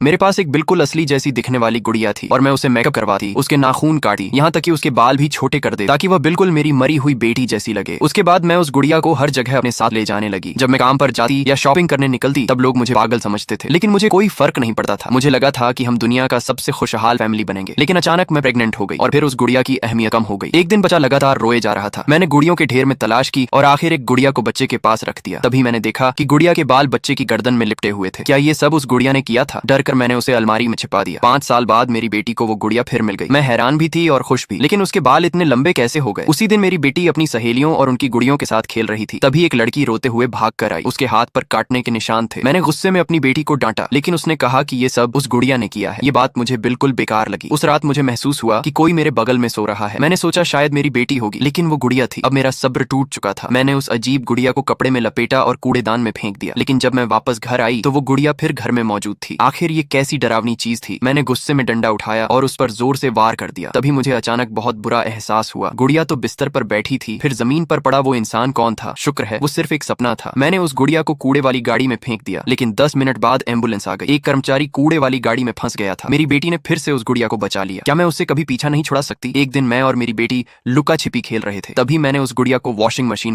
मेरे पास एक बिल्कुल असली जैसी दिखने वाली गुड़िया थी और मैं उसे मेकअप करवाती, उसके नाखून काटी, यहाँ तक कि उसके बाल भी छोटे कर दे ताकि वह बिल्कुल मेरी मरी हुई बेटी जैसी लगे। उसके बाद मैं उस गुड़िया को हर जगह अपने साथ ले जाने लगी। जब मैं काम पर जाती या शॉपिंग करने निकलती तब लोग मुझे पागल समझते थे, लेकिन मुझे कोई फर्क नहीं पड़ता था। मुझे लगा था कि हम दुनिया का सबसे खुशहाल फैमिली बनेंगे। लेकिन अचानक मैं प्रेग्नेंट हो गई और फिर उस गुड़िया की अहमियत कम हो गई। एक दिन बच्चा लगातार रोए जा रहा था। मैंने गुड़ियों के ढेर में तलाश की और आखिर एक गुड़िया को बच्चे के पास रख दिया। तभी मैंने देखा कि गुड़िया के बाल बच्चे की गर्दन में लिपटे हुए थे। क्या ये सब उस गुड़िया ने किया था? डर कर मैंने उसे अलमारी में छिपा दिया। 5 साल बाद मेरी बेटी को वो गुड़िया फिर मिल गई। मैं हैरान भी थी और खुश भी, लेकिन उसके बाल इतने लंबे कैसे हो गए? उसी दिन मेरी बेटी अपनी सहेलियों और उनकी गुड़ियों के साथ खेल रही थी। तभी एक लड़की रोते हुए भाग कर आई। उसके हाथ पर काटने के निशान थे। मैंने गुस्से में अपनी बेटी को डांटा, लेकिन उसने कहा कि ये सब उस गुड़िया ने किया है। ये बात मुझे बिल्कुल बेकार लगी। उस रात मुझे महसूस हुआ कि कोई मेरे बगल में सो रहा है। मैंने सोचा शायद मेरी बेटी होगी, लेकिन वो गुड़िया थी। अब मेरा सब्र टूट चुका था। मैंने उस अजीब गुड़िया को कपड़े में लपेटा और कूड़ेदान में फेंक दिया। लेकिन जब मैं वापस घर आई तो वो गुड़िया फिर घर में मौजूद थी। आखिर ये कैसी डरावनी चीज थी? मैंने गुस्से में डंडा उठाया और उस पर जोर से वार कर दिया। तभी मुझे अचानक बहुत बुरा एहसास हुआ। गुड़िया तो बिस्तर पर बैठी थी, फिर जमीन पर पड़ा वो इंसान कौन था? शुक्र है वो सिर्फ एक सपना था। मैंने उस गुड़िया को कूड़े वाली गाड़ी में फेंक दिया, लेकिन 10 मिनट बाद एम्बुलेंस आ गई। एक कर्मचारी कूड़े वाली गाड़ी में फंस गया था। मेरी बेटी ने फिर से उस गुड़िया को बचा लिया। क्या मैं उससे कभी पीछा नहीं छुड़ा सकती? एक दिन मैं और मेरी बेटी लुका छिपी खेल रहे थे। तभी मैंने उस गुड़िया को वॉशिंग मशीन